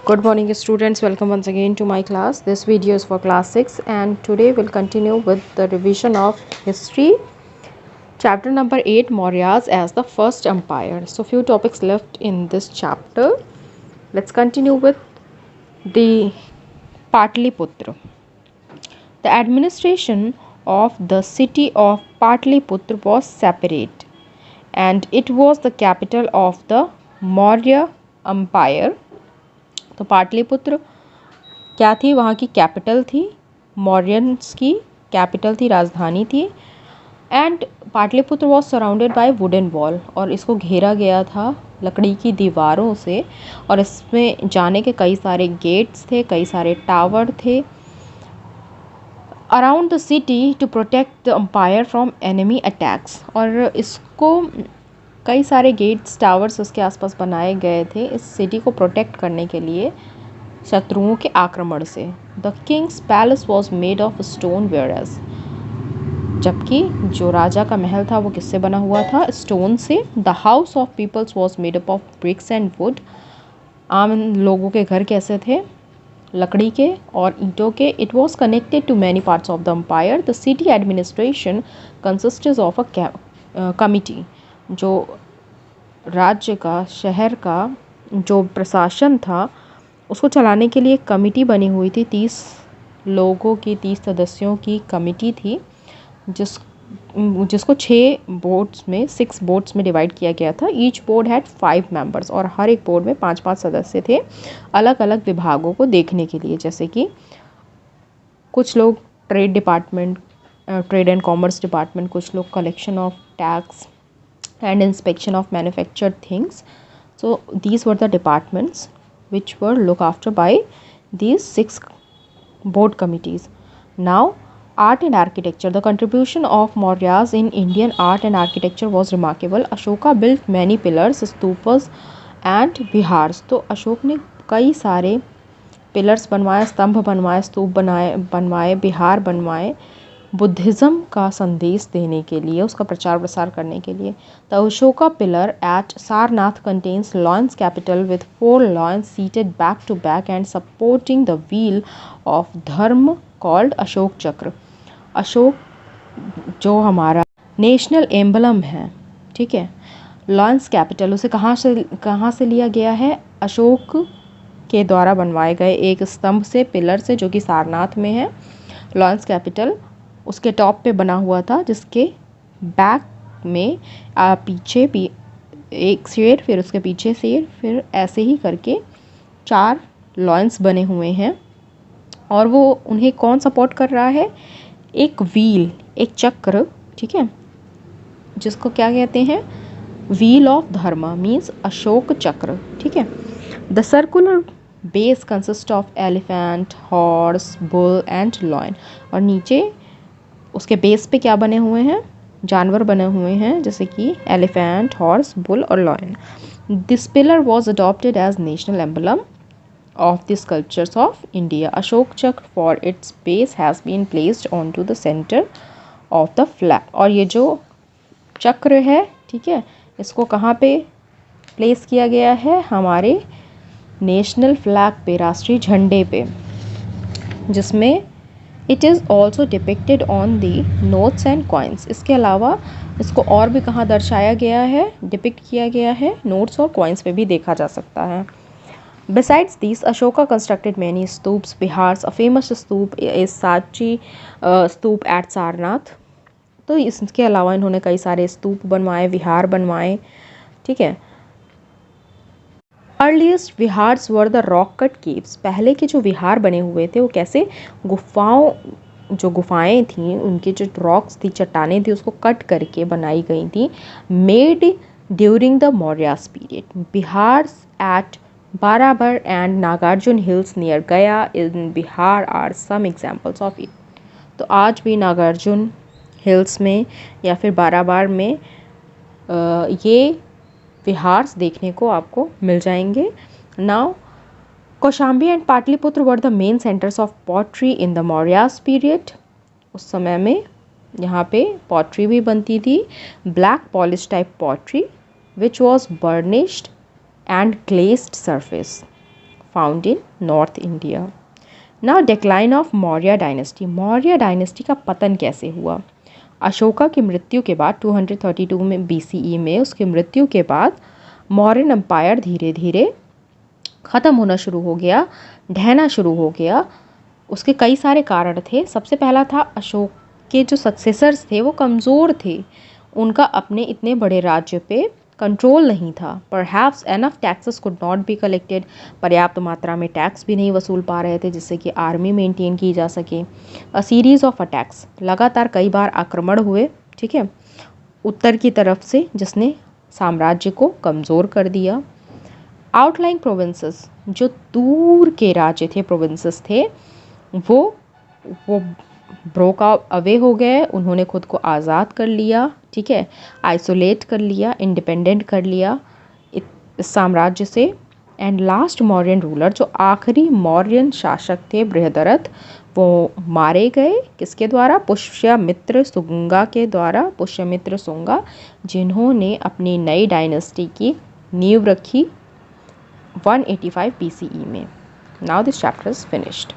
Good morning students, welcome once again to my class. This video is for class 6 and today we'll continue with the revision of history. Chapter number 8, Mauryas as the first empire. So few topics left in this chapter. Let's continue with the Patliputra. The administration of the city of Patliputra was separate and it was the capital of the Maurya Empire. तो पाटलिपुत्र क्या थी, वहाँ की capital थी, मौर्यंस की capital थी, राजधानी थी. And Pataliputra was surrounded by wooden wall और इसको घेरा गया था लकड़ी की दीवारों से और इसमें जाने के कई सारे गेट्स थे, कई सारे टावर थे around the city to protect the empire from enemy attacks. और इसको कई सारे गेट्स टावर्स उसके आसपास बनाए गए थे इस सिटी को प्रोटेक्ट करने के लिए शत्रुओं के आक्रमण से. The Kings palace was made of stone whereas, जबकि जो राजा का महल था वो किससे बना हुआ था, स्टोन से. The house of peoples was made up of bricks and wood. आम लोगों के घर कैसे थे, लकड़ी के और ईंटों के. It was connected to many parts of the empire. The city administration consisted of a committee. जो राज्य का, शहर का जो प्रशासन था उसको चलाने के लिए कमिटी बनी हुई थी. 30 लोगों की, 30 सदस्यों की कमिटी थी जिसको 6 बोर्ड्स में, 6 बोर्ड्स में डिवाइड किया गया था. ईच बोर्ड हैड 5 मेंबर्स और हर एक बोर्ड में 5-5 सदस्य थे अलग अलग विभागों को देखने के लिए. जैसे कि कुछ लोग trade department, trade and commerce department, कुछ लोग collection of tax and inspection of manufactured things. So these were the departments which were looked after by these 6 board committees. Now art and architecture. The contribution of Mauryas in Indian art and architecture was remarkable. Ashoka built many pillars, stupas and vihars. तो अशोक ने कई सारे pillars बनवाए, स्तंभ बनवाए, स्तूप बनवाए, विहार बनवाए Buddhism का संदेश देने के लिए, उसका प्रचार प्रसार करने के लिए. The Ashoka pillar at Sarnath contains lions capital with 4 lions seated back to back and supporting the wheel of dharma called Ashok chakra. Ashok जो हमारा नेशनल एम्बलम है, ठीक है, लॉयंस कैपिटल उसे कहाँ से लिया गया है, अशोक के द्वारा बनवाए गए एक स्तंभ से, पिलर से, जो कि सारनाथ में है. लॉयंस कैपिटल उसके टॉप पे बना हुआ था जिसके बैक में पीछे भी एक शेर, फिर उसके पीछे शेर, फिर ऐसे ही करके 4 लॉयंस बने हुए हैं. और वो उन्हें कौन सपोर्ट कर रहा है, एक व्हील, एक चक्र, ठीक है, जिसको क्या कहते हैं, व्हील ऑफ धर्म मीन्स अशोक चक्र, ठीक है. The circular base consist of elephant, horse, bull and lion. और नीचे उसके बेस पे क्या बने हुए हैं, जानवर बने हुए हैं, जैसे कि एलिफेंट, हॉर्स, बुल और lion. This pillar was adopted as national emblem of the sculptures of India. Ashok Chakra for its base has been placed on to the centre of the flag. और ये जो चक्र है, ठीक है, इसको कहाँ पे प्लेस किया गया है, हमारे नेशनल फ्लैग पे, राष्ट्रीय झंडे पे, जिसमें it is also depicted on the notes and coins. इसके अलावा इसको और भी कहाँ दर्शाया गया है, डिपिक्ट किया गया है, नोट्स और कॉइन्स पे भी देखा जा सकता है. Besides these, Ashoka constructed many stoops, vihars. A famous stoop is Sachi stoop at Sarnath. तो इसके अलावा इन्होंने कई सारे स्तूप बनवाए, विहार बनवाए, ठीक है. Earliest viharas were the rock cut caves. पहले के जो विहार बने हुए थे वो कैसे, गुफाओं, जो गुफाएं थी उनकी जो रॉक्स थी, चट्टानें थी, उसको कट करके बनाई गई थी. Made during the Mauryas period. Viharas at Barabar and Nagarjuna hills near Gaya in Bihar are some examples of it. तो आज भी नागार्जुन हिल्स में या फिर बाराबार में ये विहार्स देखने को आपको मिल जाएंगे. Now Kaushambi and Pataliputra were the main centres of pottery in the Mauryas period. उस समय में यहाँ पे पॉटरी भी बनती थी, black polish type pottery which was burnished and glazed surface. Found in north India. Now decline of Maurya dynasty. Maurya dynasty का पतन कैसे हुआ? अशोका की मृत्यु के बाद 232 में BCE में उसकी मृत्यु के बाद मौर्यन एम्पायर धीरे धीरे ख़त्म होना शुरू हो गया, ढहना शुरू हो गया। उसके कई सारे कारण थे। सबसे पहला था अशोक के जो सक्सेसर्स थे वो कमज़ोर थे, उनका अपने इतने बड़े राज्य पे कंट्रोल नहीं था। Perhaps enough taxes could not be collected. पर्याप्त मात्रा में टैक्स भी नहीं वसूल पा रहे थे जिससे कि आर्मी मेंटेन की जा सके। अ सीरीज़ ऑफ अटैक्स, लगातार कई बार आक्रमण हुए, ठीक है, उत्तर की तरफ से, जिसने साम्राज्य को कमज़ोर कर दिया। आउटलाइंग प्रोविंसेस, जो दूर के राज्य थे, प्रोविंसेस थे, वो ब्रोक अवे हो गए, उन्होंने खुद को आज़ाद कर लिया, ठीक है, आइसोलेट कर लिया, इंडिपेंडेंट कर लिया इस साम्राज्य से। एंड लास्ट मौर्यन रूलर, जो आखिरी मौर्यन शासक थे बृहदरथ, वो मारे गए। किसके द्वारा? पुष्यमित्र शुंगा के द्वारा। पुष्यमित्र शुंगा, जिन्होंने अपनी नई डायनेस्टी की नींव रखी 185 BCE में। Now this chapter is finished.